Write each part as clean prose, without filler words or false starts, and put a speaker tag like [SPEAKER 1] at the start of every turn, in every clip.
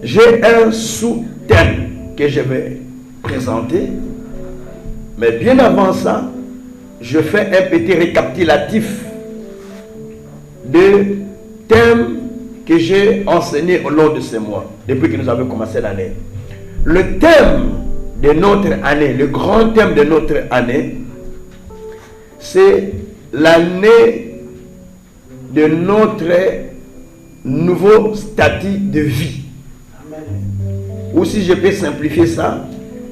[SPEAKER 1] J'ai un sous-thème que je vais présenter. Mais bien avant ça, je fais un petit récapitulatif de thèmes que j'ai enseignés au long de ces mois, depuis que nous avons commencé l'année. Le thème de notre année, le grand thème de notre année, c'est l'année de notre nouveau statut de vie. Ou si je peux simplifier ça,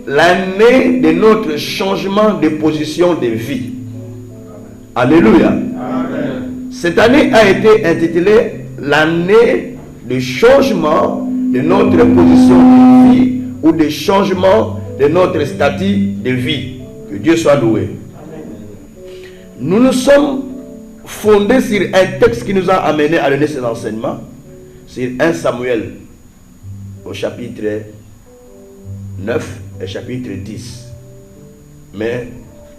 [SPEAKER 1] l'année de notre changement de position de vie. Alléluia. Amen. Cette année a été intitulée l'année de changement de notre position de vie ou de changement de notre statut de vie. Que Dieu soit loué. Amen. Nous nous sommes fondés sur un texte qui nous a amené à donner cet enseignement, sur 1 Samuel au chapitre 9 et chapitre 10. Mais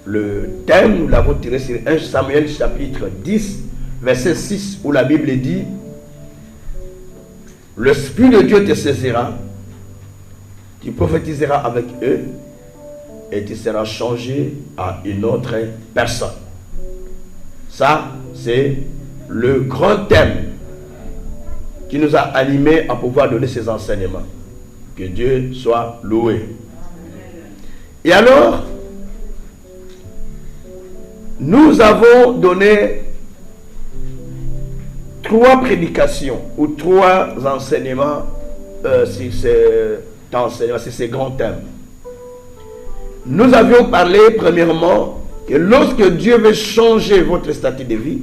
[SPEAKER 1] le thème, nous l'avons tiré sur 1 Samuel chapitre 10, verset 6, où la Bible dit: l'Esprit de Dieu te saisira, tu prophétiseras avec eux et tu seras changé à une autre personne. Ça, c'est le grand thème qui nous a animés à pouvoir donner ces enseignements. Que Dieu soit loué. Et alors, nous avons donné 3 prédications ou 3 enseignements sur ces grands thèmes. Nous avions parlé premièrement que lorsque Dieu veut changer votre statut de vie,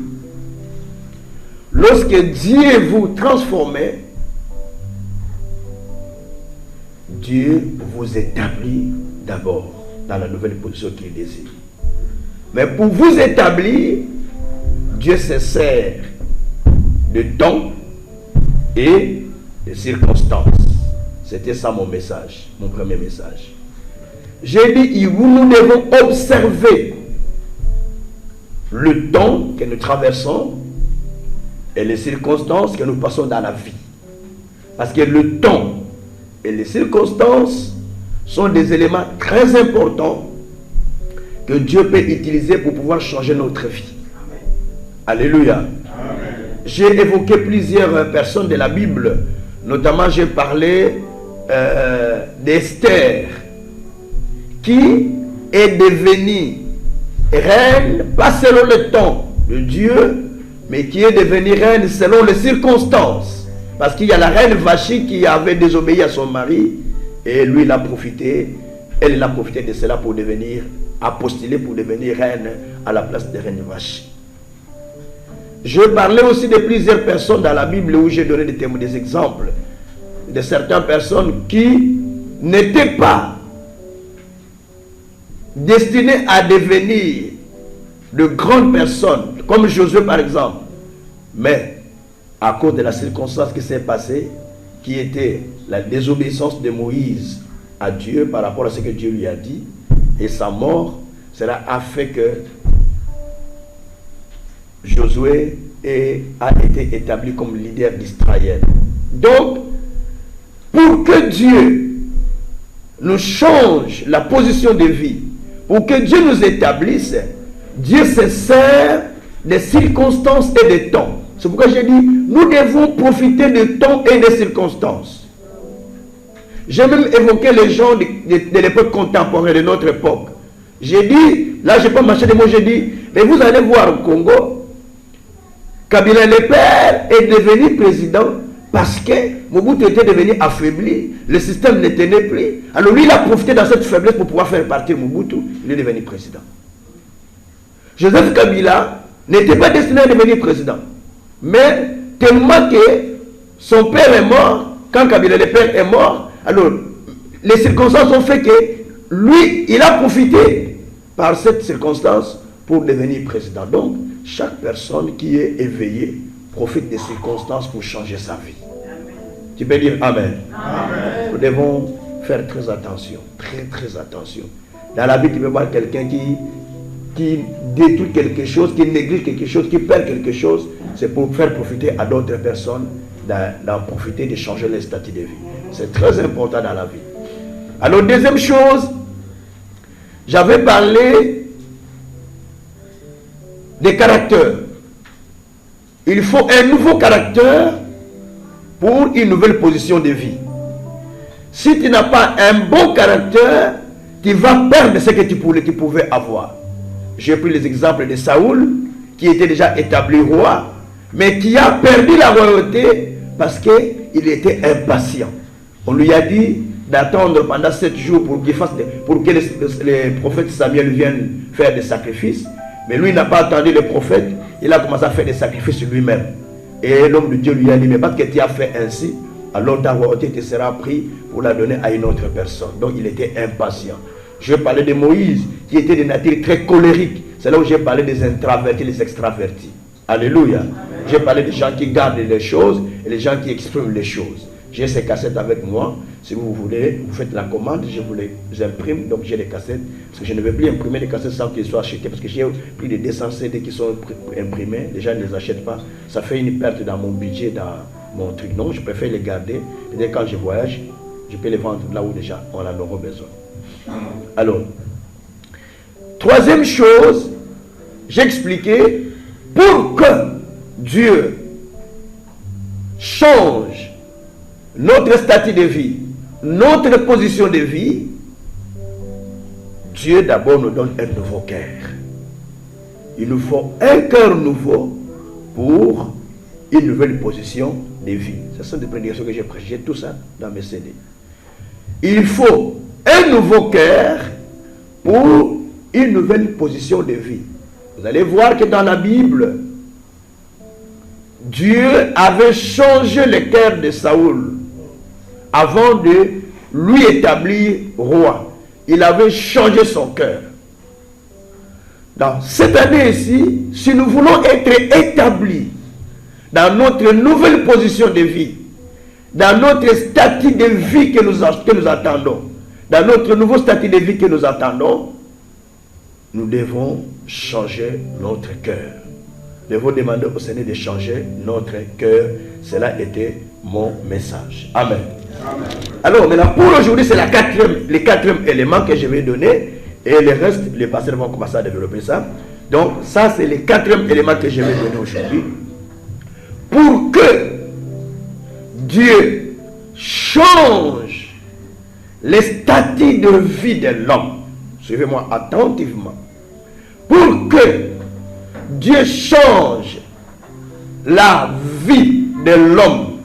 [SPEAKER 1] lorsque Dieu vous transforme, Dieu vous établit d'abord dans la nouvelle position qu'il désire. Mais pour vous établir, Dieu se sert de temps et de circonstances. C'était ça mon message, mon premier message. J'ai dit, nous devons observer le temps que nous traversons et les circonstances que nous passons dans la vie. Parce que le temps et les circonstances sont des éléments très importants que Dieu peut utiliser pour pouvoir changer notre vie. Amen. Alléluia. J'ai évoqué plusieurs personnes de la Bible. Notamment, j'ai parlé d'Esther, qui est devenue reine, pas selon le temps de Dieu, mais qui est devenue reine selon les circonstances. Parce qu'il y a la reine Vachi qui avait désobéi à son mari, et lui, il a profité, elle a profité de cela pour devenir, a postulé pour devenir reine à la place de reine Vachi. Je parlais aussi de plusieurs personnes dans la Bible où j'ai donné des exemples de certaines personnes qui n'étaient pas destinées à devenir de grandes personnes, comme Josué par exemple, mais à cause de la circonstance qui s'est passée, qui était la désobéissance de Moïse à Dieu par rapport à ce que Dieu lui a dit, et sa mort, cela a fait que Josué a été établi comme leader d'Israël. Donc, pour que Dieu nous change la position de vie, pour que Dieu nous établisse, Dieu se sert des circonstances et des temps. C'est pourquoi j'ai dit, nous devons profiter de temps et des circonstances. J'ai même évoqué les gens de l'époque contemporaine, de notre époque. J'ai dit, là je peux marcher des mots, j'ai dit, mais vous allez voir au Congo, Kabila le père est devenu président parce que Mobutu était devenu affaibli, le système ne tenait plus. Alors lui, il a profité de cette faiblesse pour pouvoir faire partir Mobutu, il est devenu président. Joseph Kabila n'était pas destiné à devenir président. Mais tellement que son père est mort, quand Kabila le père est mort, alors les circonstances ont fait que lui, il a profité par cette circonstance pour devenir président. Donc, chaque personne qui est éveillée profite des circonstances pour changer sa vie. Amen. Tu peux dire Amen. Amen. Nous devons faire très attention, très attention. Dans la vie, tu peux voir quelqu'un qui détruit quelque chose, qui néglige quelque chose, qui perd quelque chose. C'est pour faire profiter à d'autres personnes d'en profiter, de changer leur statut de vie. C'est très important dans la vie. Alors, deuxième chose, j'avais parlé des caractères. Il faut un nouveau caractère pour une nouvelle position de vie. Si tu n'as pas un bon caractère, tu vas perdre ce que tu pouvais avoir. J'ai pris les exemples de Saoul, qui était déjà établi roi, mais qui a perdu la royauté parce qu'il était impatient. On lui a dit d'attendre pendant 7 jours pour que les prophètes Samuel viennent faire des sacrifices. Mais lui n'a pas attendu les prophètes, il a commencé à faire des sacrifices lui-même. Et l'homme de Dieu lui a dit, mais parce que tu as fait ainsi, alors ta royauté te sera prise pour la donner à une autre personne. Donc il était impatient. Je parlais de Moïse, qui était de nature très colérique. C'est là où j'ai parlé des introvertis, les extravertis. Alléluia. J'ai parlé des gens qui gardent les choses et les gens qui expriment les choses. J'ai ces cassettes avec moi. Si vous voulez, vous faites la commande, je vous les imprime. Donc j'ai les cassettes. Parce que je ne vais plus imprimer les cassettes sans qu'ils soient achetés. Parce que j'ai pris des 200 CD qui sont imprimés. Les gens ne les achètent pas. Ça fait une perte dans mon budget, dans mon truc. Non, je préfère les garder. Et quand je voyage, je peux les vendre là où les gens en auront besoin. Alors, troisième chose, j'ai expliqué pour que Dieu change notre statut de vie, notre position de vie, Dieu d'abord nous donne un nouveau cœur. Il nous faut un cœur nouveau pour une nouvelle position de vie. Ce sont des prédications que j'ai prêchées, tout ça dans mes CD. Il faut un nouveau cœur pour une nouvelle position de vie. Vous allez voir que dans la Bible, Dieu avait changé le cœur de Saoul avant de lui établir roi. Il avait changé son cœur. Dans cette année ici, si nous voulons être établis dans notre nouvelle position de vie, dans notre statut de vie que nous attendons, dans notre nouveau statut de vie que nous attendons, nous devons changer notre cœur. Nous devons demander au Seigneur de changer notre cœur. Cela était mon message. Amen. Amen. Alors maintenant, pour aujourd'hui, c'est le quatrième élément que je vais donner. Et le reste, les pasteurs vont commencer à développer ça. Donc, ça, c'est le quatrième élément que je vais donner aujourd'hui. Pour que Dieu change le statut de vie de l'homme. Suivez-moi attentivement. Pour que Dieu change la vie de l'homme,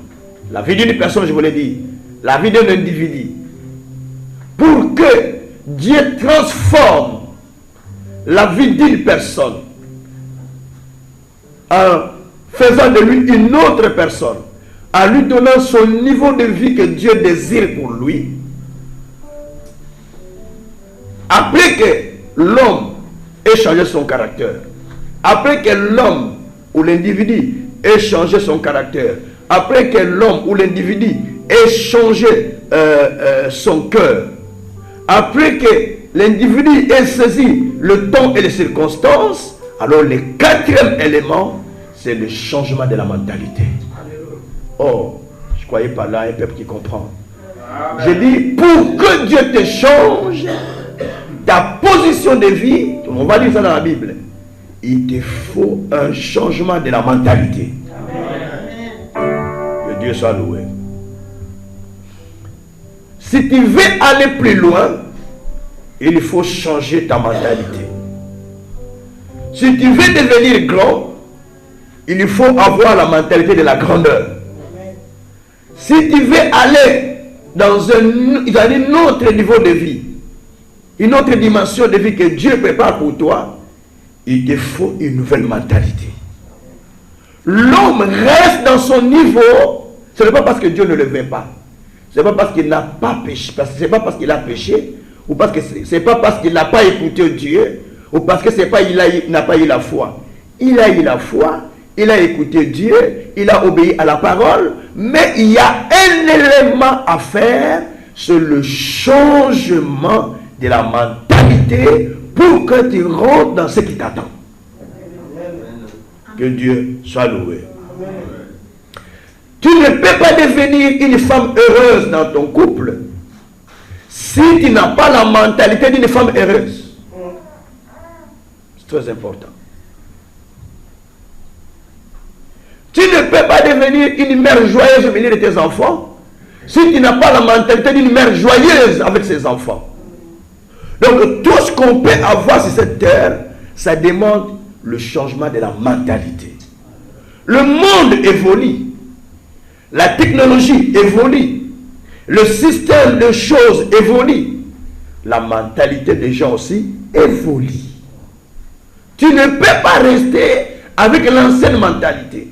[SPEAKER 1] la vie d'une personne, je vous l'ai dit, la vie d'un individu, pour que Dieu transforme la vie d'une personne en faisant de lui une autre personne, en lui donnant son niveau de vie que Dieu désire pour lui, après que l'homme ait changé son caractère, après que l'homme ou l'individu ait changé son caractère, après que l'homme ou l'individu ait changé son cœur, après que l'individu ait saisi le temps et les circonstances, alors le quatrième élément, c'est le changement de la mentalité. Oh, je croyais pas là un peuple qui comprend. Je dis, pour que Dieu te change ta position de vie, on va dire ça dans la Bible, il te faut un changement de la mentalité. Que Dieu soit loué. Si tu veux aller plus loin, il faut changer ta mentalité. Si tu veux devenir grand, il faut avoir la mentalité de la grandeur. Si tu veux aller dans un autre niveau de vie, une autre dimension de vie que Dieu prépare pour toi, il te faut une nouvelle mentalité. L'homme reste dans son niveau, ce n'est pas parce que Dieu ne le veut pas. Ce n'est pas parce qu'il n'a pas péché, ce n'est pas parce qu'il a péché, ou parce que c'est pas parce qu'il n'a pas écouté Dieu, ou parce que c'est pas il n'a pas eu la foi. Il a eu la foi, il a écouté Dieu, il a obéi à la parole, mais il y a un élément à faire, c'est le changement de la mentalité pour que tu rentres dans ce qui t'attend. Que Dieu soit loué. Tu ne peux pas devenir une femme heureuse dans ton couple si tu n'as pas la mentalité d'une femme heureuse. C'est très important. Tu ne peux pas devenir une mère joyeuse au milieu de tes enfants si tu n'as pas la mentalité d'une mère joyeuse avec ses enfants. Donc tout ce qu'on peut avoir sur cette terre, ça demande le changement de la mentalité. Le monde évolue. La technologie évolue. Le système de choses évolue. La mentalité des gens aussi évolue. Tu ne peux pas rester avec l'ancienne mentalité.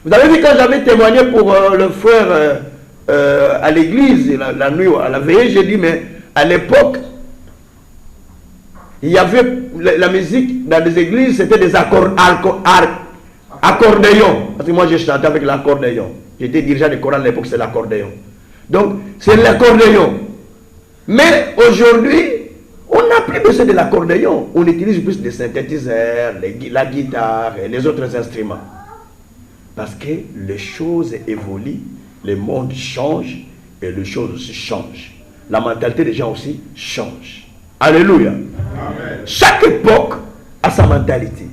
[SPEAKER 1] Vous avez vu quand j'avais témoigné pour le frère à l'église, la nuit, à la veillée, j'ai dit, mais à l'époque, il y avait la musique dans les églises, c'était des accordéons. Parce que moi, j'ai chanté avec l'accordéon. J'étais dirigeant du Coran à l'époque, c'est l'accordéon. Donc, c'est l'accordéon. Mais aujourd'hui, on n'a plus besoin de l'accordéon. On utilise plus des synthétiseurs, la guitare et les autres instruments. Parce que les choses évoluent, le monde change et les choses aussi changent. La mentalité des gens aussi change. Alléluia. Amen. Chaque époque a sa mentalité.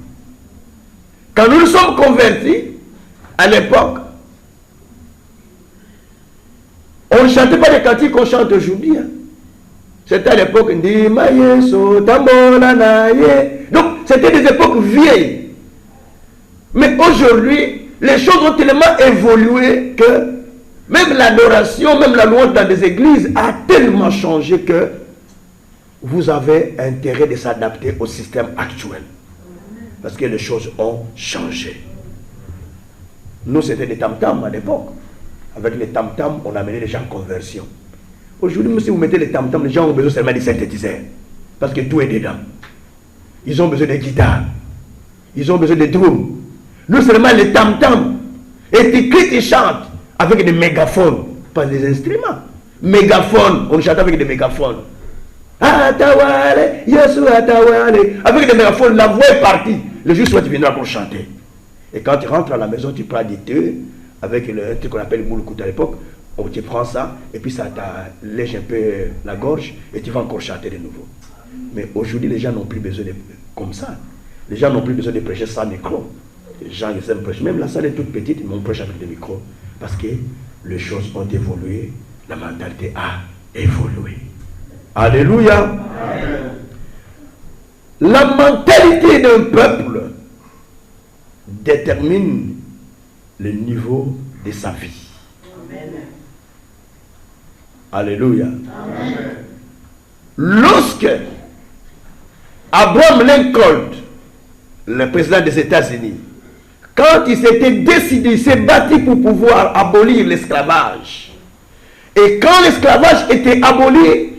[SPEAKER 1] Quand nous nous sommes convertis, à l'époque, on ne chantait pas les cantiques qu'on chante aujourd'hui. Hein. C'était à l'époque, donc c'était des époques vieilles. Mais aujourd'hui, les choses ont tellement évolué que même l'adoration, même la louange dans des églises a tellement changé que vous avez intérêt de s'adapter au système actuel. Parce que les choses ont changé. Nous, c'était des tam-tams à l'époque. Avec les tam-tams, on amenait les gens en conversion. Aujourd'hui, si vous mettez les tam-tams, les gens ont besoin seulement des synthétiseurs. Parce que tout est dedans. Ils ont besoin de guitares. Ils ont besoin de drums. Nous, seulement les tam-tams. Et ils chantent avec des mégaphones. Pas des instruments. Mégaphones. On chante avec des mégaphones. Atawale, Yesu Atawale. Avec des mégaphones, la voix est partie. Le jour où tu viendras pour chanter. Et quand tu rentres à la maison, tu prends des thé avec le truc qu'on appelle moulkout à l'époque. Tu prends ça et puis ça t'allège un peu la gorge et tu vas encore chanter de nouveau. Mais aujourd'hui, les gens n'ont plus besoin de comme ça. Les gens n'ont plus besoin de prêcher sans micro. Les gens, ils aiment prêcher. Même la salle est toute petite, mais on prêche avec des micros. Parce que les choses ont évolué, la mentalité a évolué. Alléluia. Amen. La mentalité d'un peuple détermine le niveau de sa vie. Amen. Alléluia. Amen. Lorsque Abraham Lincoln, le président des États-Unis, quand il s'était décidé, il s'est battu pour pouvoir abolir l'esclavage. Et quand l'esclavage était aboli,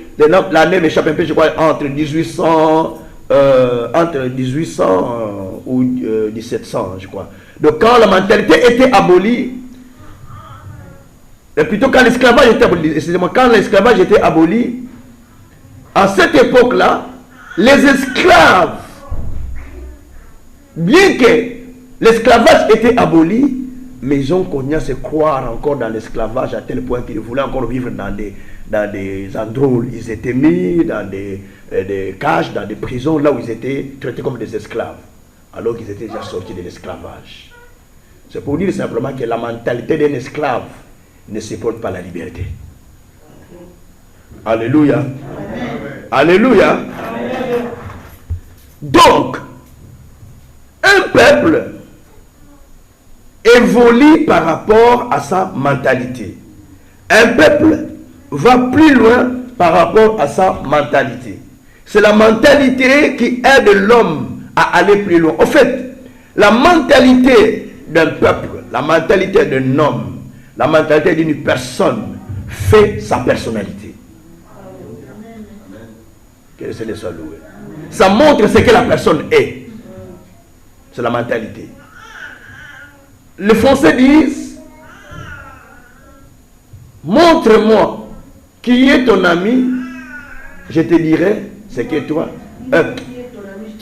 [SPEAKER 1] l'année m'échappe un peu, je crois, entre 1800 ou 1700, je crois. Donc quand la mentalité était abolie, et plutôt quand l'esclavage était aboli, excusez-moi, quand l'esclavage était aboli, à cette époque-là, les esclaves, bien que l'esclavage était aboli, mais ils ont connu à se croire encore dans l'esclavage à tel point qu'ils voulaient encore vivre dans des endroits où ils étaient mis, dans des cages, dans des prisons, là où ils étaient traités comme des esclaves, alors qu'ils étaient déjà sortis de l'esclavage. C'est pour dire simplement que la mentalité d'un esclave ne supporte pas la liberté. Alléluia. Amen. Alléluia. Amen. Donc, un peuple évolue par rapport à sa mentalité. Un peuple va plus loin par rapport à sa mentalité. C'est la mentalité qui aide l'homme à aller plus loin. En fait, la mentalité d'un peuple, la mentalité d'un homme, la mentalité d'une personne fait sa personnalité. Que le Seigneur soit loué. Ça montre ce que la personne est. C'est la mentalité. Les Français disent: montre-moi qui est ton ami, je te dirai ce qu'est toi.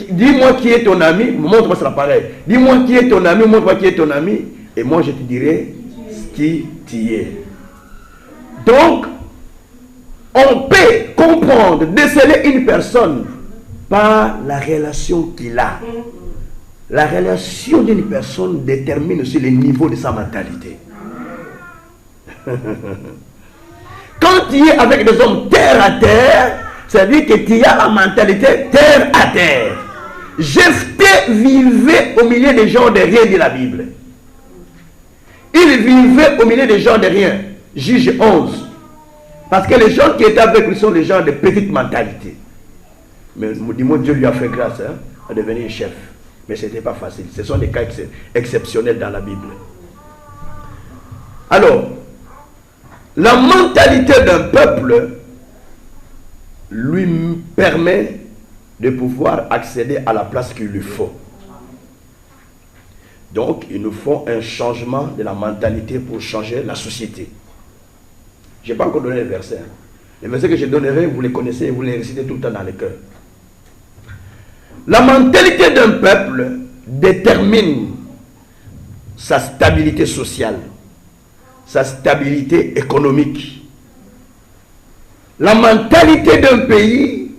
[SPEAKER 1] Dis-moi qui est ton ami, montre-moi, c'est pareil. Dis-moi qui est ton ami, montre-moi qui est ton ami, et moi je te dirai qui tu es. Donc, on peut comprendre, déceler une personne par la relation qu'il a. La relation d'une personne détermine aussi le niveau de sa mentalité. Quand tu es avec des hommes terre à terre, ça veut dire que tu as la mentalité terre à terre. Jephthé vivait au milieu des gens de rien, dit la Bible. Il vivait au milieu des gens de rien. Juge 11. Parce que les gens qui étaient avec lui sont les gens de petite mentalité. Mais dis-moi, Dieu lui a fait grâce à devenir chef. Mais ce n'était pas facile. Ce sont des cas exceptionnels dans la Bible. Alors, la mentalité d'un peuple lui permet de pouvoir accéder à la place qu'il lui faut. Donc, il nous faut un changement de la mentalité pour changer la société. Je n'ai pas encore donné les versets. Les versets que je donnerai, vous les connaissez, vous les récitez tout le temps dans le cœur. La mentalité d'un peuple détermine sa stabilité sociale, sa stabilité économique. La mentalité d'un pays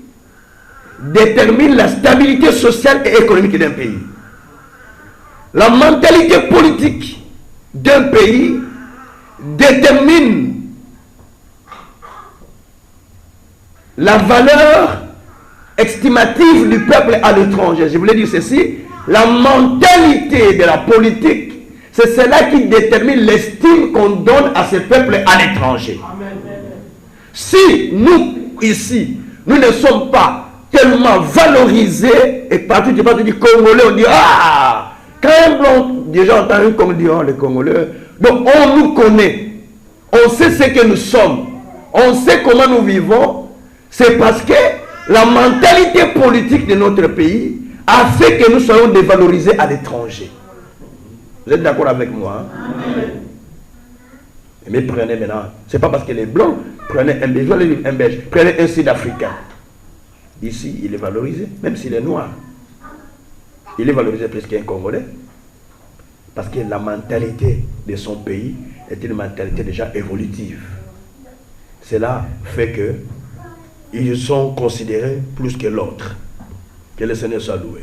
[SPEAKER 1] détermine la stabilité sociale et économique d'un pays. La mentalité politique d'un pays détermine la valeur estimative du peuple à l'étranger. Je voulais dire ceci, la mentalité de la politique, c'est cela qui détermine l'estime qu'on donne à ce peuple à l'étranger. Si nous, ici, nous ne sommes pas tellement valorisés, et partout du Congolais, on dit, ah, quand un blanc, déjà entendu comme dit, oh, les Congolais, donc on nous connaît, on sait ce que nous sommes, on sait comment nous vivons, c'est parce que la mentalité politique de notre pays a fait que nous soyons dévalorisés à l'étranger. Vous êtes d'accord avec moi? Hein? Mais prenez maintenant, c'est pas parce que les blancs prenaient un belge, prenez un sud-africain. Ici, il est valorisé, même s'il est noir. Il est valorisé plus qu'un Congolais. Parce que la mentalité de son pays est une mentalité déjà évolutive. Cela fait que ils sont considérés plus que l'autre. Que le Seigneur soit loué.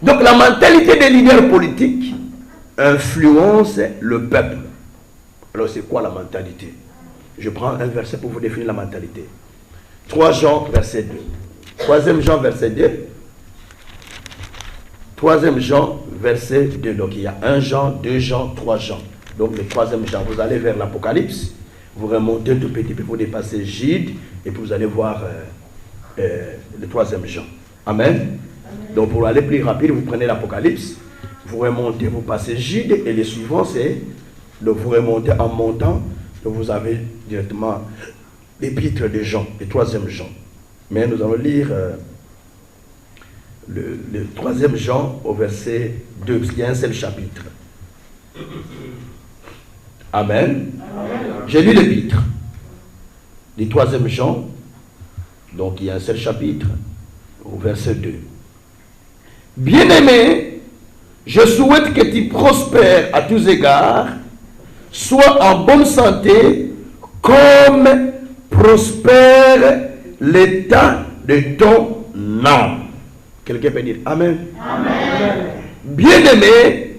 [SPEAKER 1] Donc la mentalité des leaders politiques influence le peuple. Alors c'est quoi la mentalité? Je prends un verset pour vous définir la mentalité. 3 Jean, verset 2. 3e Jean, verset 2. 3e Jean, verset 2. Donc il y a 1 Jean, 2 Jean, 3 Jean. Donc le 3e Jean, vous allez vers l'Apocalypse. Vous remontez tout petit peu, vous dépassez Gide, et puis vous allez voir le 3e Jean. Amen. Donc pour aller plus rapide, vous prenez l'Apocalypse, vous remontez, vous passez Gide, et les suivants, c'est, donc vous remontez en montant, donc vous avez directement l'épître de Jean, le 3e Jean. Mais nous allons lire le 3e Jean au verset 2, parce qu'il y a un seul chapitre. Amen. J'ai lu l'épître du 3e Jean, donc il y a un seul chapitre, au verset 2. Bien-aimé, je souhaite que tu prospères à tous égards, sois en bonne santé, comme prospère l'état de ton âme. Quelqu'un peut dire Amen. Amen. Bien-aimé,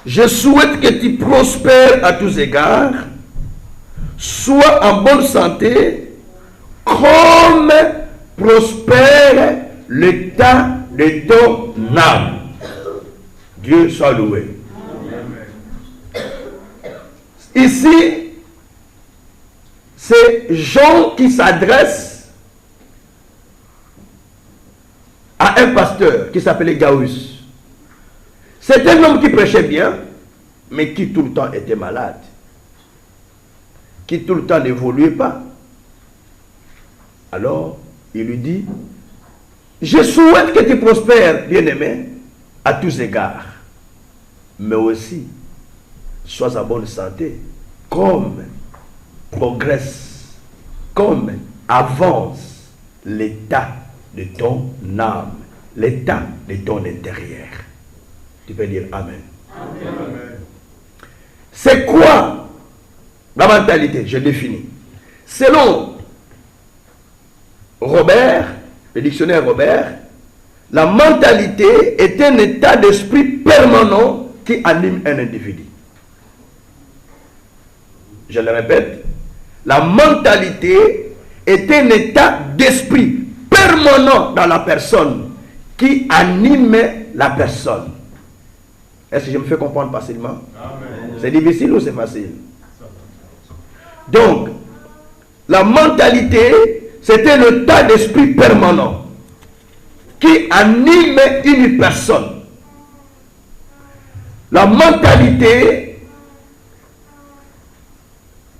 [SPEAKER 1] je souhaite que tu prospères à tous égards, sois en bonne santé, comme prospère l'état de ton âme. Dieu soit loué. Ici, c'est Jean qui s'adresse à un pasteur qui s'appelait Gaius. C'est un homme qui prêchait bien, mais qui tout le temps était malade. Qui tout le temps n'évoluait pas. Alors, il lui dit, je souhaite que tu prospères, bien-aimé, à tous égards. Mais aussi, sois en bonne santé, comme progresse, comme avance l'état de ton âme, l'état de ton intérieur. Tu peux dire Amen. Amen. C'est quoi la mentalité? Je définis. Selon Robert, le dictionnaire Robert, la mentalité est un état d'esprit permanent qui anime un individu. Je le répète, la mentalité est un état d'esprit permanent dans la personne qui anime la personne. Est-ce que je me fais comprendre facilement? C'est difficile ou c'est facile? Donc, la mentalité, c'est un état d'esprit permanent qui anime une personne. La mentalité,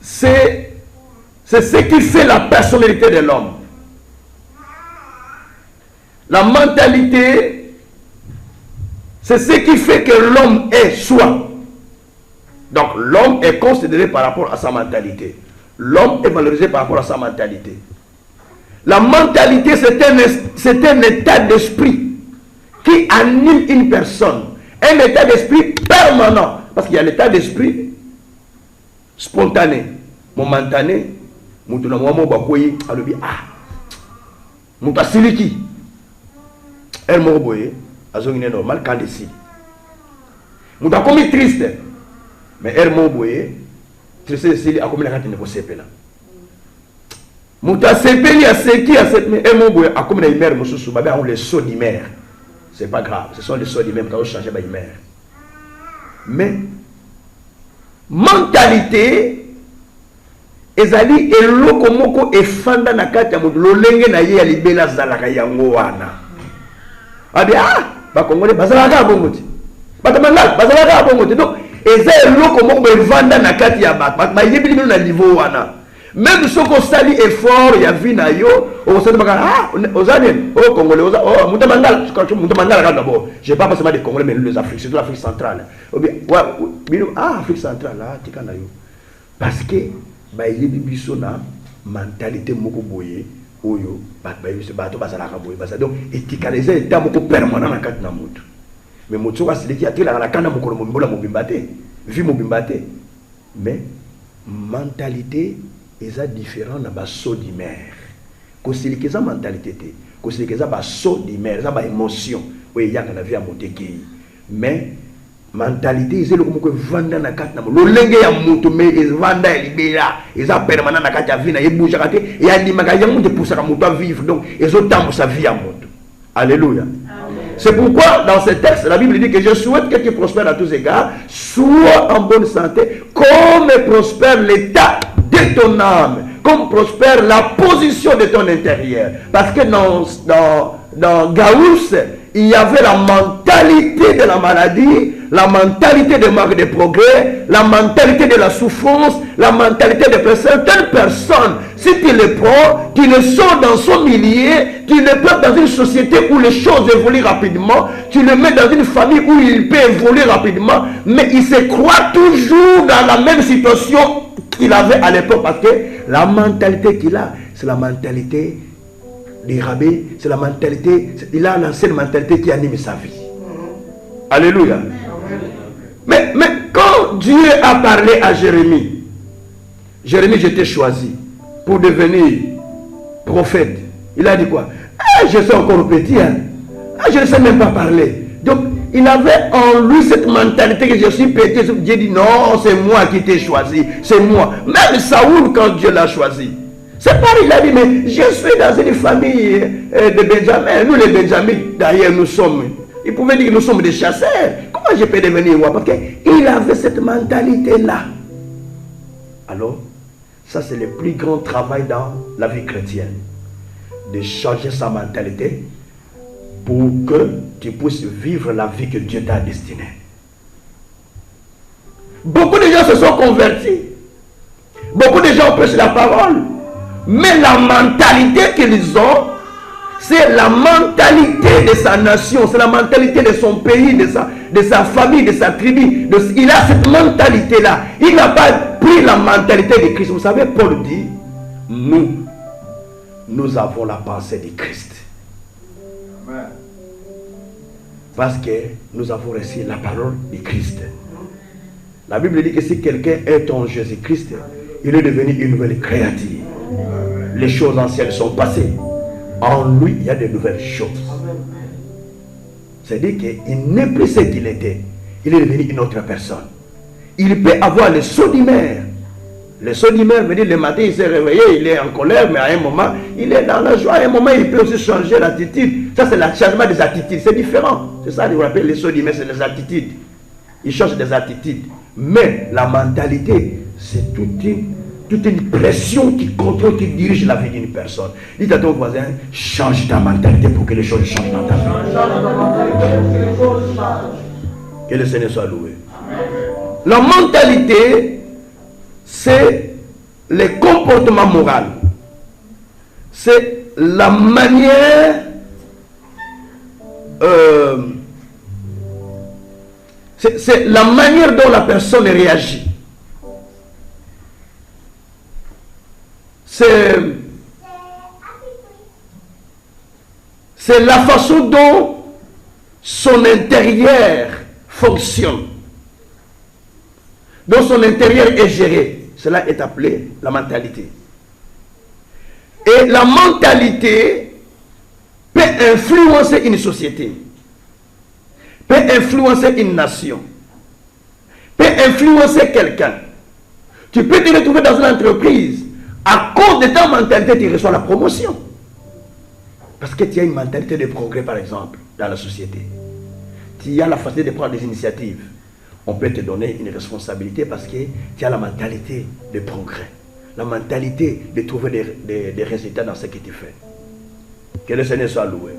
[SPEAKER 1] c'est ce qui fait la personnalité de l'homme. La mentalité, c'est ce qui fait que l'homme est soi. Donc l'homme est considéré par rapport à sa mentalité. L'homme est valorisé par rapport à sa mentalité. La mentalité, c'est un état d'esprit qui anime une personne. Un état d'esprit permanent. Parce qu'il y a l'état d'esprit spontané, momentané. Elle m'a boyé, elle normal quand ici. Mouta comme triste, mais elle m'a boyé, triste c'est à comme la carte ne peut pas là. Mouta sepeli à ce qui a cette elle m'a boyé à comme la mère monsieur Soubabe on les sauts d'hiver. C'est pas grave, ce sont les sauts d'hiver quand on change ba hiver. Mais mentalité ezali eloko moko efanda na kati ya moto lolenge na ye ya libela zalaka yango wana. Abi ba Congolais bazalaka bongo ti. Batamanga bazalaka bongo ti. Donc eza eloko moko evanda na kati ya ba yebi bino na niveau wana. Même si on sali effort ya vie na yo, on se demande ozani Congolais mutamanga mutamanga d'abord. Je pas forcément des Congolais mais les Africains, surtout l'Afrique centrale. Afrique centrale là tika na yo. Parce que ba yebi biso na mentalité moko boye oyo bato bazalaka boye basa donc etikalize état moko permanent na kati na moto. Mais moto wa siliki atila na kana mokolo mbola mobimba te, vie mobimba te. Mais mentalité eza différent na ba saut d'humeur. Ko siliki za mentalité te, ko siliki za ba saut d'humeur, za ba émotion oyo yaka na vie ya moteki. Mais mentalité c'est le moko vanda na kati na mo lolenge ya moto me vanda ya libela eza permanent na kati ya vie na yebouja kate et animaka yango te poussaka moto à vivre donc ezotambo sa vie à moto. Alléluia. C'est pourquoi dans ce texte la Bible dit que je souhaite que tu prospères à tous égards, sois en bonne santé comme prospère l'état de ton âme, comme prospère la position de ton intérieur. Parce que dans Gauss, il y avait la mentalité de la maladie, la mentalité de manque de progrès, la mentalité de la souffrance, la mentalité de certaines personnes. Si tu le prends, tu le sors dans son milieu, tu le mets dans une société où les choses évoluent rapidement, tu le mets dans une famille où il peut évoluer rapidement, mais il se croit toujours dans la même situation qu'il avait à l'époque parce que la mentalité qu'il a, c'est la mentalité des rabbins, c'est la mentalité, il a l'ancienne mentalité qui anime sa vie. Alléluia. Mais quand Dieu a parlé à Jérémie, Jérémie, je t'ai choisi pour devenir prophète. Il a dit quoi? Je suis encore petit, hein? Je ne sais même pas parler. Donc, il avait en lui cette mentalité que je suis petit. Dieu dit non, c'est moi qui t'ai choisi, c'est moi. Même Saoul, quand Dieu l'a choisi, c'est pareil, il a dit, mais je suis dans une famille de Benjamin. Nous, les Benjamins, d'ailleurs, nous sommes. Il pouvait dire que nous sommes des chasseurs. Comment je peux devenir roi? Parce qu'il avait cette mentalité-là. Alors, ça, c'est le plus grand travail dans la vie chrétienne. De changer sa mentalité pour que tu puisses vivre la vie que Dieu t'a destinée. Beaucoup de gens se sont convertis. Beaucoup de gens prêchent la parole. Mais la mentalité qu'ils ont, c'est la mentalité de sa nation, c'est la mentalité de son pays, de sa famille, de sa tribu. Il a cette mentalité-là. Il n'a pas pris la mentalité de Christ. Vous savez, Paul dit, nous avons la pensée de Christ. Parce que nous avons reçu la parole de Christ. La Bible dit que si quelqu'un est en Jésus-Christ, il est devenu une nouvelle créature. Les choses anciennes sont passées. En lui, il y a de nouvelles choses. C'est-à-dire qu'il n'est plus ce qu'il était. Il est devenu une autre personne. Il peut avoir le saut d'humeur. Le saut d'humeur veut dire le matin, il s'est réveillé, il est en colère, mais à un moment, il est dans la joie. À un moment, il peut aussi changer l'attitude. Ça, c'est le changement des attitudes. C'est différent. C'est ça qu'on appelle les sauts d'humeur, c'est les attitudes. Il change des attitudes. Mais la mentalité, c'est toute une pression qui contrôle, qui dirige la vie d'une personne. Dites à ton voisin, change ta mentalité pour que les choses changent dans ta vie. Que le Seigneur soit loué. La mentalité, c'est le comportement moral. C'est la manière c'est la manière dont la personne réagit. C'est la façon dont son intérieur fonctionne, dont son intérieur est géré. Cela est appelé la mentalité. Et la mentalité peut influencer une société, peut influencer une nation, peut influencer quelqu'un. Tu peux te retrouver dans une entreprise, à cause de ta mentalité, tu reçois la promotion. Parce que tu as une mentalité de progrès, par exemple, dans la société. Tu as la facilité de prendre des initiatives. On peut te donner une responsabilité parce que tu as la mentalité de progrès. La mentalité de trouver des résultats dans ce que tu fais. Que le Seigneur soit loué.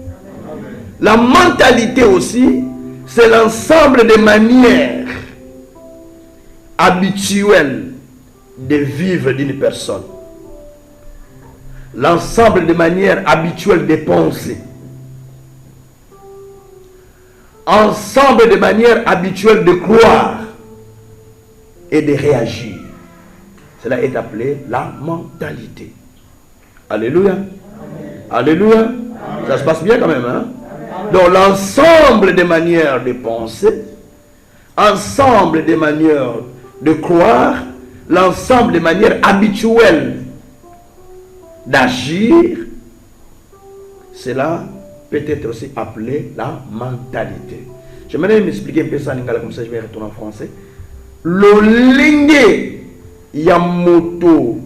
[SPEAKER 1] La mentalité aussi, c'est l'ensemble des manières habituelles de vivre d'une personne. L'ensemble des manières habituelles de penser. Ensemble de manières habituelles de croire et de réagir. Cela est appelé la mentalité. Alléluia. Amen. Alléluia. Amen. Ça se passe bien quand même, hein? Donc l'ensemble des manières de penser, ensemble des manières de croire, l'ensemble des manières habituelles d'agir, cela peut être aussi appelé la mentalité. J'aimerais m'expliquer un peu ça en lingala, comme ça je vais retourner en français. L'olenge yamoto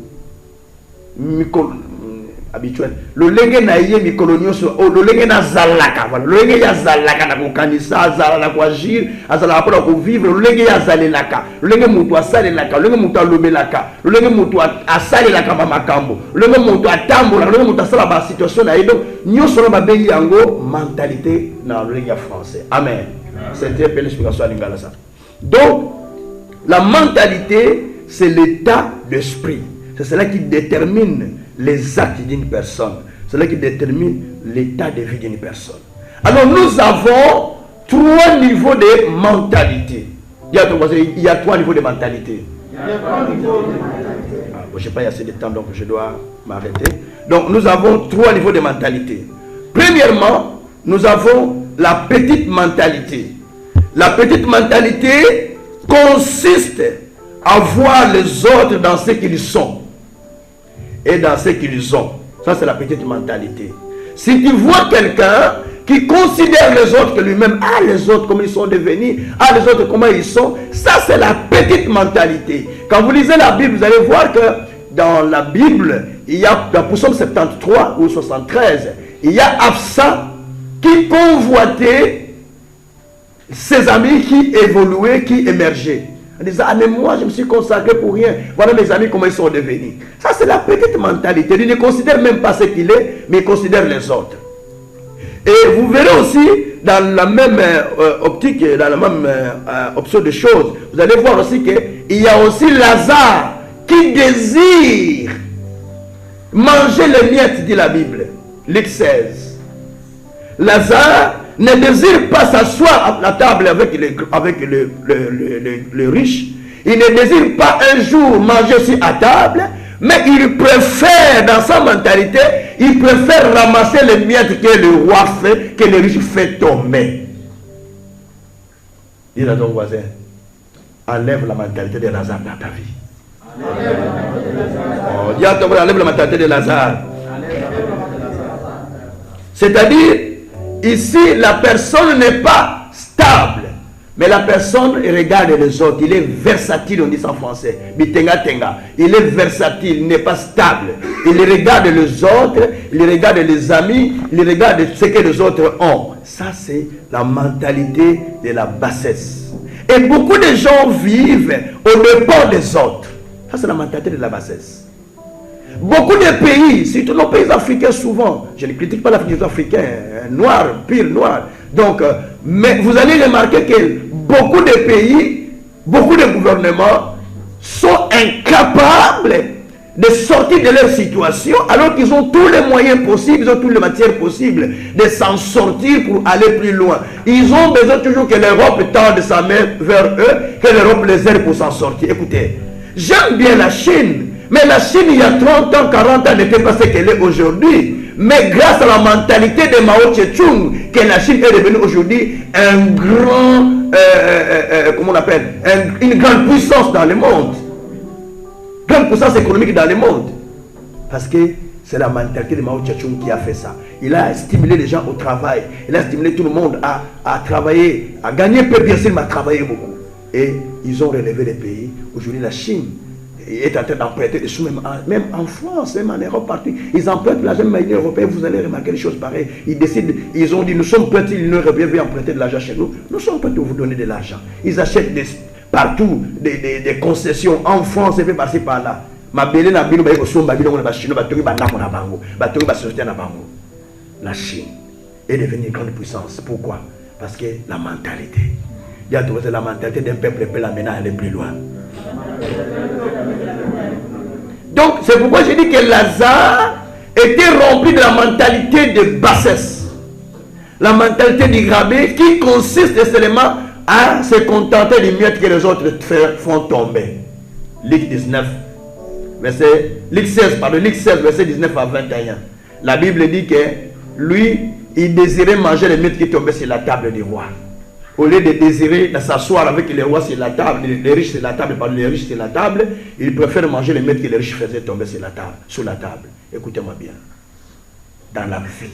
[SPEAKER 1] habituel. L'olenge na ye mikolonio so l'olenge na zalaka. L'olenge ya zalaka na kokanisa, zalaka kwa agir, azalaka pour ko vivre, l'olenge ya zalelaka. L'olenge mutu asalelaka, l'olenge mutu alobelaka, l'olenge mutu asalelaka ba makambo, l'olenge mutu atambola, l'olenge mutu asala ba situation na ye. Donc nyoso ba bengi yango mentalité na l'olenge français. Amen. C'était appelé l'explication à lingala ça. Donc la mentalité, c'est l'état d'esprit. C'est cela qui détermine les actes d'une personne. C'est cela qui détermine l'état de vie d'une personne. Alors nous avons 3 niveaux de mentalité. Il y a 3 niveaux de mentalité. Je n'ai pas assez de temps, donc je dois m'arrêter. Donc nous avons 3 niveaux de mentalité. Premièrement, nous avons la petite mentalité. La petite mentalité consiste à voir les autres dans ce qu'ils sont et dans ce qu'ils ont. Ça, c'est la petite mentalité. Si tu vois quelqu'un qui considère les autres que lui-même, ah, les autres, comment ils sont devenus, ah, les autres, comment ils sont, ça, c'est la petite mentalité. Quand vous lisez la Bible, vous allez voir que dans la Bible, il y a, dans Psaume 73 ou 73, il y a Absa qui convoitait ses amis qui évoluaient, qui émergeaient. En disant, ah mais moi je me suis consacré pour rien. Voilà mes amis comment ils sont devenus. Ça c'est la petite mentalité. Il ne considère même pas ce qu'il est, mais il considère les autres. Et vous verrez aussi dans la même optique, dans la même option de choses, vous allez voir aussi qu'il y a aussi Lazare qui désire manger les miettes, dit la Bible. Luc 16. Lazare ne désire pas s'asseoir à la table avec le riche. Il ne désire pas un jour manger aussi à table, mais il préfère, dans sa mentalité, il préfère ramasser les miettes que le roi fait, que le riche fait tomber. Dis à ton voisin, enlève la mentalité de Lazare dans ta vie. Oh, dis à ton frère, enlève la mentalité de Lazare. C'est-à-dire, ici, la personne n'est pas stable. Mais la personne regarde les autres. Il est versatile, on dit ça en français. Bitenga tenga. Il est versatile, il n'est pas stable. Il regarde les autres, il regarde les amis, il regarde ce que les autres ont. Ça, c'est la mentalité de la bassesse. Et beaucoup de gens vivent au dépens des autres. Ça, c'est la mentalité de la bassesse. Beaucoup de pays, surtout nos pays africains souvent, je ne critique pas l'Afrique africaine, noir, pire noir. Donc, mais vous allez remarquer que beaucoup de pays, beaucoup de gouvernements sont incapables de sortir de leur situation alors qu'ils ont tous les moyens possibles, ils ont toutes les matières possibles de s'en sortir pour aller plus loin. Ils ont besoin toujours que l'Europe tende sa main vers eux, que l'Europe les aide pour s'en sortir. Écoutez, j'aime bien la Chine. Mais la Chine, il y a 30 ans, 40 ans, n'était pas ce qu'elle est aujourd'hui. Mais grâce à la mentalité de Mao Tse-tung, que la Chine est devenue aujourd'hui un grand, comment on appelle, une grande puissance dans le monde. Grande puissance économique dans le monde. Parce que c'est la mentalité de Mao Tse-tung qui a fait ça. Il a stimulé les gens au travail. Il a stimulé tout le monde à travailler, à gagner peu, bien sûr, mais à travailler beaucoup. Et ils ont relevé les pays. Aujourd'hui, la Chine est en train d'emprunter des sous, même en France, même en Europe, partout. Ils empruntent l'argent de l'Union européenne, vous allez remarquer des choses pareilles. Ils décident, ils ont dit, nous sommes prêts, l'Union européenne veut emprunter de l'argent chez nous. Nous sommes prêts de vous donner de l'argent. Ils achètent partout des concessions en France et par-ci par-là. La Chine est devenue une grande puissance. Pourquoi? Parce que la mentalité. Il y a la mentalité d'un peuple peut l'amener à aller plus loin. Donc c'est pourquoi je dis que Lazare était rempli de la mentalité de bassesse, la mentalité du grabé qui consiste seulement à se contenter des miettes que les autres font tomber. Luc 19 Luc 16 verset 19 à 21. La Bible dit que lui il désirait manger les miettes qui tombaient sur la table du roi. Au lieu de désirer de s'asseoir avec les rois sur la table, les riches sur la table, par les riches sur la table, il préfère manger les miettes que les riches faisaient tomber sur la table. Écoutez-moi bien. Dans la vie,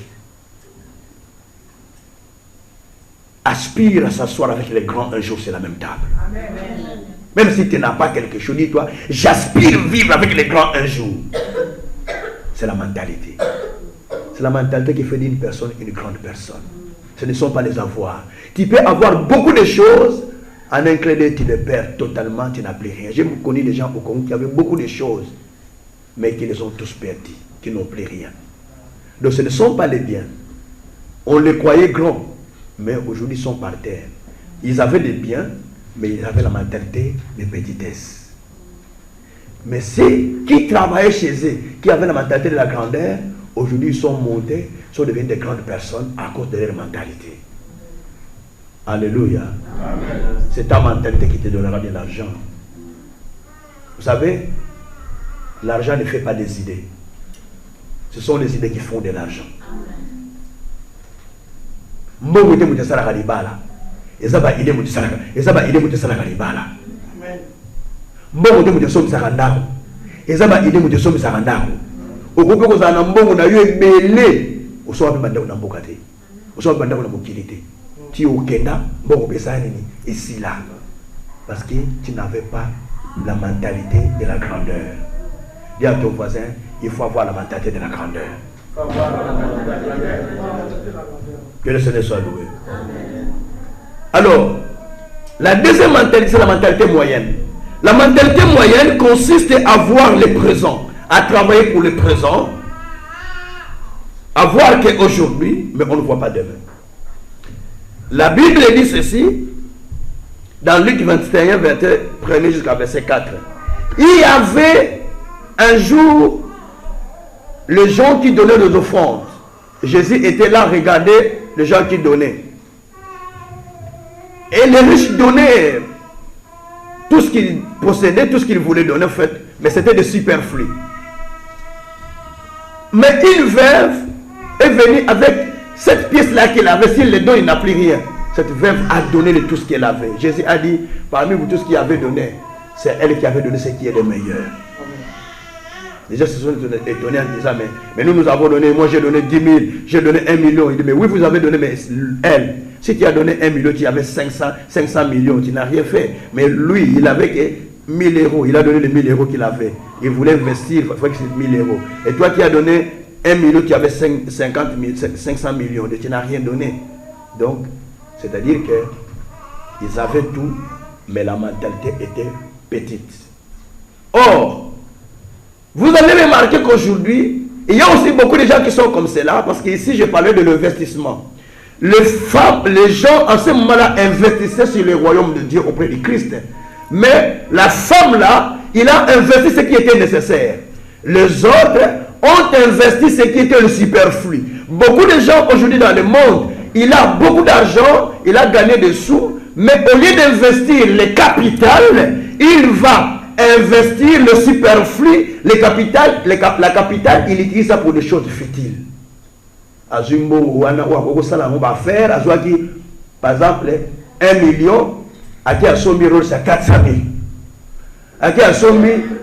[SPEAKER 1] aspire à s'asseoir avec les grands un jour sur la même table. Amen. Même si tu n'as pas quelque chose, dis-toi, j'aspire vivre avec les grands un jour. C'est la mentalité. C'est la mentalité qui fait d'une personne une grande personne. Ce ne sont pas les avoirs. Tu peux avoir beaucoup de choses, en un clin d'œil, tu les perds totalement, tu n'as plus rien. J'ai connu des gens au Congo qui avaient beaucoup de choses, mais qui les ont tous perdus, qui n'ont plus rien. Donc ce ne sont pas les biens. On les croyait grands, mais aujourd'hui ils sont par terre. Ils avaient des biens, mais ils avaient la mentalité de petitesse. Mais ceux qui travaillaient chez eux, qui avaient la mentalité de la grandeur, aujourd'hui ils sont montés, sont devenus des grandes personnes à cause de leur mentalité. Alléluia. C'est ta mentalité qui te donnera de l'argent. Vous savez, l'argent ne fait pas des idées. Ce sont les idées qui font de l'argent. Tu es au Kenda, ici là, parce que tu n'avais pas la mentalité de la grandeur. Dis à ton voisin, il faut avoir la mentalité de la grandeur. Que le Seigneur soit loué. Alors, la deuxième mentalité, c'est la mentalité moyenne. La mentalité moyenne consiste à voir le présent, à travailler pour le présent, à voir qu'aujourd'hui, mais on ne voit pas demain. La Bible dit ceci, dans Luc 21, verset 1 jusqu'à verset 4. Il y avait un jour les gens qui donnaient des offrandes. Jésus était là, regardez les gens qui donnaient. Et les riches donnaient tout ce qu'ils possédaient, tout ce qu'ils voulaient donner, en fait, mais c'était de superflu. Mais une veuve est venue avec cette pièce-là qu'il avait, s'il les donne, il n'a plus rien. cette veuve a donné de tout ce qu'elle avait. Jésus a dit, parmi vous tous qui avez donné, c'est elle qui avait donné ce qui est le meilleur. Les gens se sont étonnés en disant, mais nous avons donné, moi j'ai donné 10 000, j'ai donné 1 million. Il dit, mais oui, vous avez donné, mais elle, si tu as donné 1 million, tu avais 500 millions, tu n'as rien fait. Mais lui, il avait que 1000 euros, il a donné les 1000 euros qu'il avait. Il voulait investir, il fallait que c'est 1000 euros. Et toi qui as donné 1 million, tu avais 500 millions, tu n'as rien donné. Donc, c'est-à-dire qu'ils avaient tout, mais la mentalité était petite. Or, vous allez remarquer qu'aujourd'hui, il y a aussi beaucoup de gens qui sont comme cela, parce qu'ici, je parlais de l'investissement. Les femmes, les gens, en ce moment-là, investissaient sur le royaume de Dieu auprès du Christ. Mais la femme-là, il a investi ce qui était nécessaire. Les autres ont investi ce qui était le superflu. Beaucoup de gens aujourd'hui dans le monde, il a beaucoup d'argent, il a gagné des sous, mais au lieu d'investir le capital, il va investir le superflu, la capitale, il utilise ça pour des choses futiles. Par exemple, 1 million, à qui a son euros, c'est 400 000. À qui a son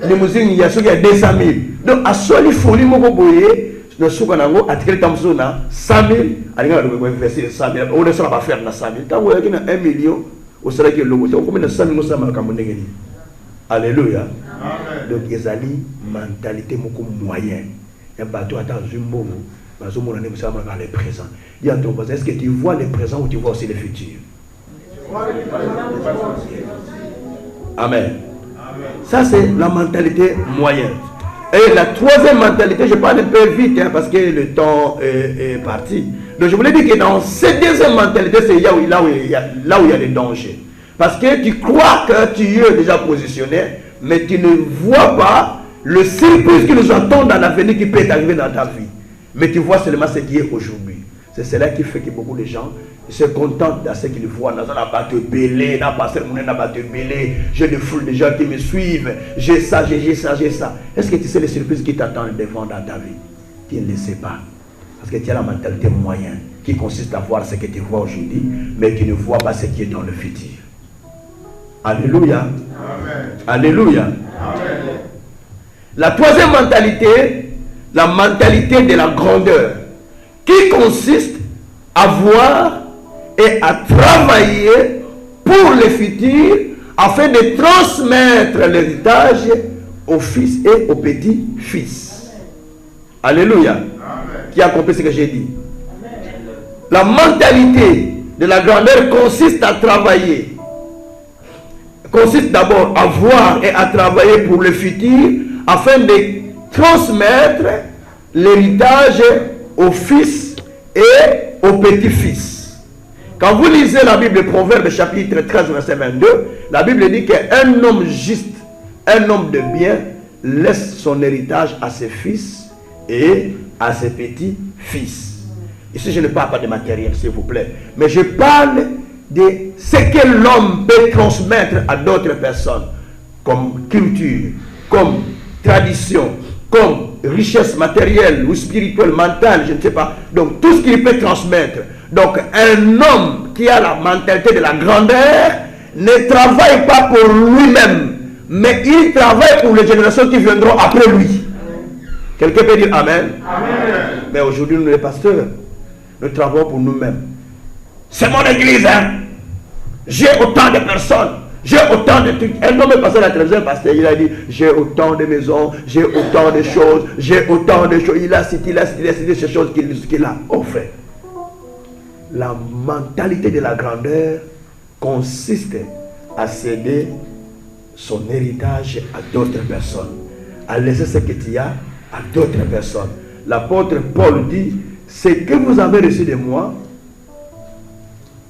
[SPEAKER 1] limousine, il y a 200 000. Donc, à son folie, le soukanango a tiré comme ça 100 000, à investir 100 000. On ne sera pas faire 100 000. Quand vous avez 1 million, vous serez que le mot, combien de 100 000 ça m'a camoné. Alléluia. Donc, ils ont une mentalité beaucoup moyenne. Un bateau attend un mot, parce que mon année, vous avez les présents. Il y a ton voisin, est-ce que tu vois les présents ou tu vois aussi les futurs? Amen. Ça, c'est la mentalité moyenne. Et la troisième mentalité, je parle un peu vite, parce que le temps est parti. Donc, je voulais dire que dans cette deuxième mentalité, c'est là où il y a des dangers. Parce que tu crois que tu es déjà positionné, mais tu ne vois pas le surprise qui nous attend dans l'avenir qui peut arriver dans ta vie. Mais tu vois seulement ce qui est aujourd'hui. C'est cela qui fait que beaucoup de gens se contentent de ce qu'ils voient. Dans un abattu belé, dans un abattu belé, j'ai des foules de gens qui me suivent, j'ai ça, j'ai ça, j'ai ça. Est-ce que tu sais les surprises qui t'attendent devant dans ta vie? Tu ne le sais pas. Parce que tu as la mentalité moyenne qui consiste à voir ce que tu vois aujourd'hui, mais tu ne vois pas ce qui est dans le futur. Alléluia. Amen. Alléluia. Amen. La troisième mentalité, la mentalité de la grandeur, qui consiste à voir et à travailler pour le futur afin de transmettre l'héritage aux fils et aux petits-fils. Alléluia. Amen. Qui a compris ce que j'ai dit? Amen. La mentalité de la grandeur consiste à travailler, consiste d'abord à voir et à travailler pour le futur afin de transmettre l'héritage aux fils et aux petits-fils. Quand vous lisez la Bible de Proverbes chapitre 13 verset 22, la Bible dit qu'un homme juste, un homme de bien laisse son héritage à ses fils et à ses petits-fils. Ici je ne parle pas de matériel s'il vous plaît, mais je parle de ce que l'homme peut transmettre à d'autres personnes, comme culture, comme tradition, comme richesse matérielle ou spirituelle, mentale, je ne sais pas. Donc tout ce qu'il peut transmettre. Donc un homme qui a la mentalité de la grandeur ne travaille pas pour lui-même, mais il travaille pour les générations qui viendront après lui. Quelqu'un peut dire Amen? Amen. Mais aujourd'hui nous les pasteurs, nous travaillons pour nous-mêmes. C'est mon église, hein? J'ai autant de personnes, j'ai autant de trucs. Un homme est passé à la télévision, pasteur, il a dit, j'ai autant de maisons, j'ai autant de choses, j'ai autant de choses. Il a cité ces choses qu'il a offert. La mentalité de la grandeur consiste à céder son héritage à d'autres personnes, à laisser ce que tu as à d'autres personnes. L'apôtre Paul dit, ce que vous avez reçu de moi,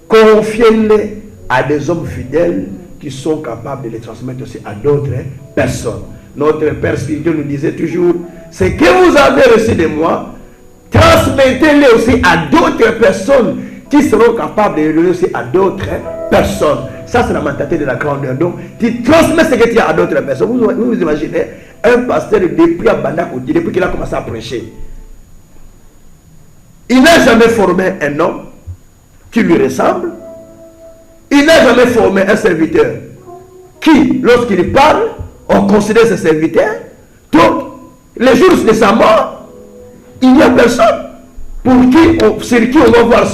[SPEAKER 1] confiez-le à des hommes fidèles qui sont capables de les transmettre aussi à d'autres personnes. Notre Père spirituel nous disait toujours, ce que vous avez reçu de moi, transmettez-le aussi à d'autres personnes qui seront capables de le donner aussi à d'autres personnes. Ça, c'est la mentalité de la grandeur. Donc, tu transmets ce que tu as à d'autres personnes. Vous imaginez un pasteur depuis à Bandakoti, depuis qu'il a commencé à prêcher. Il n'a jamais formé un homme qui lui ressemble. Il n'a jamais formé un serviteur qui, lorsqu'il parle, on considère ce serviteur. Donc, les jours de sa mort, il n'y a personne sur qui on va voir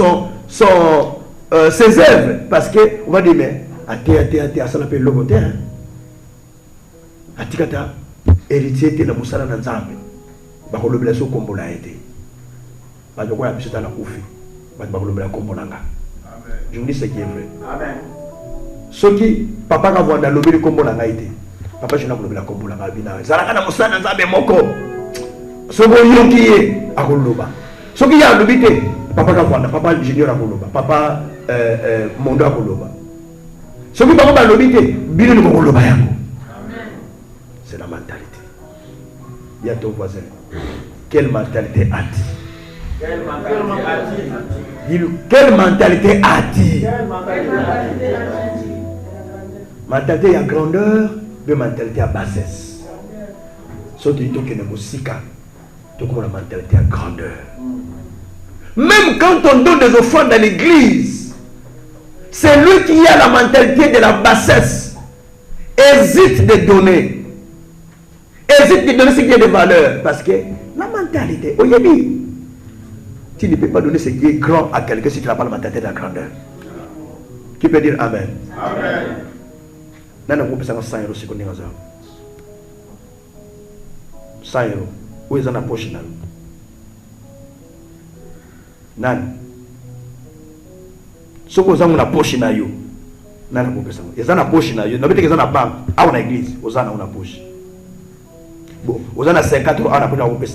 [SPEAKER 1] ses œuvres. Parce qu'on va dire, mais, ça l'appelle le côté. Atikata, héritier de la Moussala Nanzambe. Bakolo Blesso Kombola été. Badoko a pu la Koufi. Bakolo Bla Kombolanga. Je vous dis ce qui est vrai. Amen. Ce qui, papa a vu dans le Kombolanga été. Papa, je n'ai pas le Kombolanga. Zarakana Moussala Nanzambe Moko. Ce qui est à Koloba. Ce qui est à l'obité. Papa a vu, papa ingénieur à Koloba. Papa Mondo à Koloba. Ce qui est à l'obité. Billy de Koloba. C'est la mentalité. Il y a ton voisin. Quelle mentalité a-t-il? Quelle mentalité a-t-il? Mentalité à grandeur, mais mentalité à bassesse. Ce qui est aussi la mentalité à grandeur. Même quand on donne des offrandes dans l'église, c'est lui qui a la mentalité de la bassesse. Hésite de donner. Hésite de donner ce qui est de valeur. Parce que la mentalité, tu ne peux pas donner ce qui est grand à quelqu'un si tu n'as pas la mentalité de la grandeur. Qui peut dire Amen? Amen. Nana vous pensez 100 euros si vous avez 100 euros. Où est-ce la poche? Nan. Ce que vous avez la poche, nana vous pensez. Ils ont la poche, ils ont la banque, à une église, ils ont la poche. Bon, vous avez 50 euros, on a besoin de vous payer.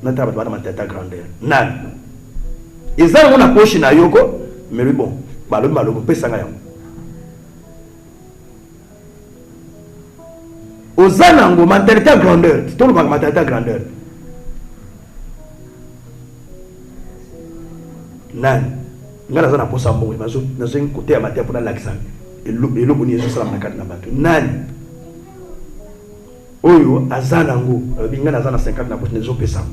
[SPEAKER 1] Nous avons besoin de la grandeur. Nan. Ils ont la poche, mais bon, vous payer 50 euros. Aux anango, mentalité à grandeur. Tout le monde mentalité à grandeur. Nan. Nous avons la poche à mourir. Nous avons un côté à matière pour l'accent. Et l'eau bonnie est sur la carte. Nan. Oyo azanango bingana azana 50 na poche nezo pesa.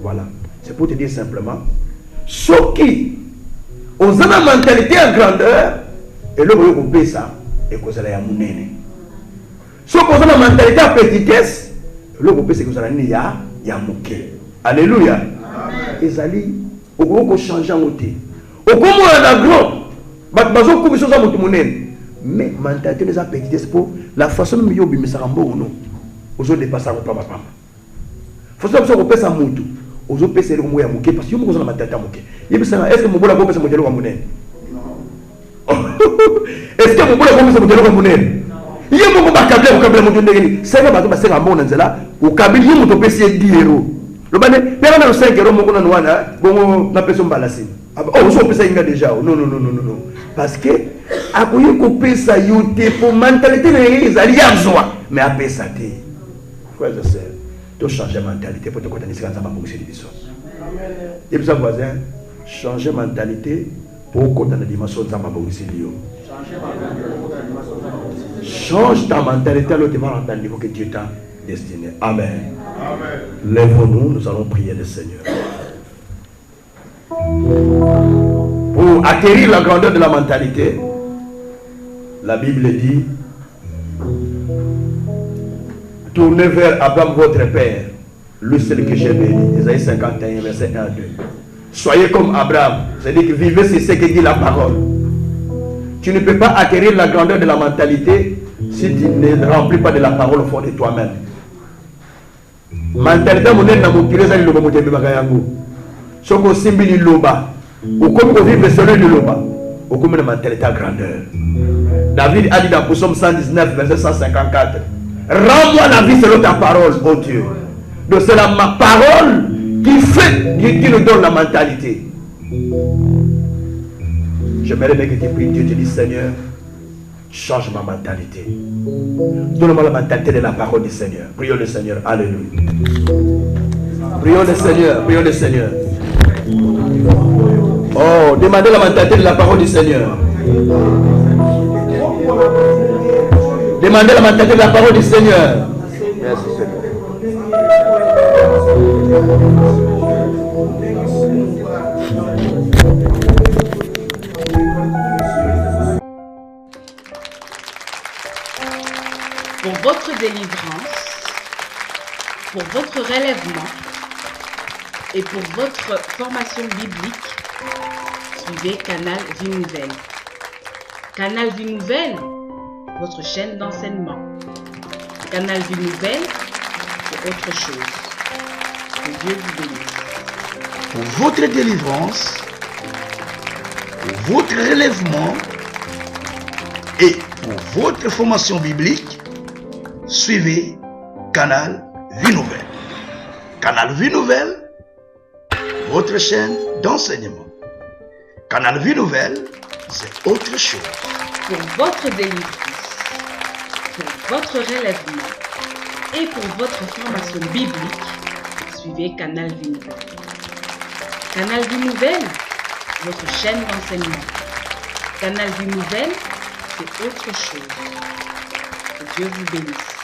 [SPEAKER 1] Voilà, c'est pour te dire simplement ce qui ozana mentalité en grandeur et le boyo ko pesa et ko zala ya munene. Ce qui ozana mentalité en petitesse le ko pesa ko zala ni ya muke. Alléluia. Amen. Ezali ko changer en côté. Okomo na grand bazo ko biso za mutu munene. Mais mentalité les a petitesse pour la façon dont yo bimisa rambo non. Aujourd'hui dépassé pas ma femme. Faut ça que pesa mutu. Aujourd'hui pesa le moya muke parce que yo moko na matata muke. Est-ce que mon bola ko pesa mo jelo monene? Est-ce que mon bola ko pesa mo jelo monene? Yo moko ba kabla mo ndenge ni. C'est que bato ba sera mona nzela o kabili yo moto pesa 10 euros. Le bane pera na 5 euros moko na wana bongo na pesa mbalasi. Oh so pesa inga déjà. Non. Parce que akoyi ko pesa yo te pour mentalité na ezali ya zwa mais a pesa te. Frères et sœurs, tu changes de mentalité pour te connaître ce que tu as besoin de. Et puis, voisin, changer de mentalité pour connaître la dimension de ta besoin. Change ta mentalité à l'autre niveau que Dieu t'a destiné. Amen. Lèvons-nous, nous allons prier le Seigneur. Pour acquérir la grandeur de la mentalité, la Bible dit: tournez vers Abraham votre père, lui seul que j'ai béni. Isaïe 51, verset 1 à 2. Soyez comme Abraham, c'est-à-dire que vivez c'est ce que dit la parole. Tu ne peux pas acquérir la grandeur de la mentalité si tu ne remplis pas de la parole au fond de toi-même. Mentalité monnaie na mokile za liloba motembe bakayango. Soko simbili loba, ou comme vous vivez selon le loba, ou comme une mentalité à grandeur. David a dit dans Psaume 119, verset 154. Rends-moi la vie selon ta parole, oh Dieu. Donc c'est ma parole qui nous donne la mentalité. J'aimerais bien que tu pries Dieu, tu dis Seigneur, change ma mentalité. Donne-moi la mentalité de la parole du Seigneur. Prions le Seigneur, alléluia. Prions le Seigneur, prions le Seigneur. Oh, demandez la mentalité de la parole du Seigneur. Demandez la mentalité de la parole du Seigneur. Merci Seigneur.
[SPEAKER 2] votre délivrance, pour votre relèvement et pour votre formation biblique, suivez Canal Vie Nouvelle. Canal Vie Nouvelle, votre chaîne d'enseignement. Canal Vie Nouvelle, c'est autre chose. Que Dieu vous bénisse.
[SPEAKER 3] Pour votre délivrance, pour votre relèvement et pour votre formation biblique, suivez Canal Vie Nouvelle. Canal Vie Nouvelle, votre chaîne d'enseignement. Canal Vie Nouvelle, c'est autre chose.
[SPEAKER 2] Pour votre délivrance, pour votre relèvement et pour votre formation biblique, suivez Canal Vie Nouvelle. Canal Vie Nouvelle, votre chaîne d'enseignement. Canal Vie Nouvelle, c'est autre chose. Que Dieu vous bénisse.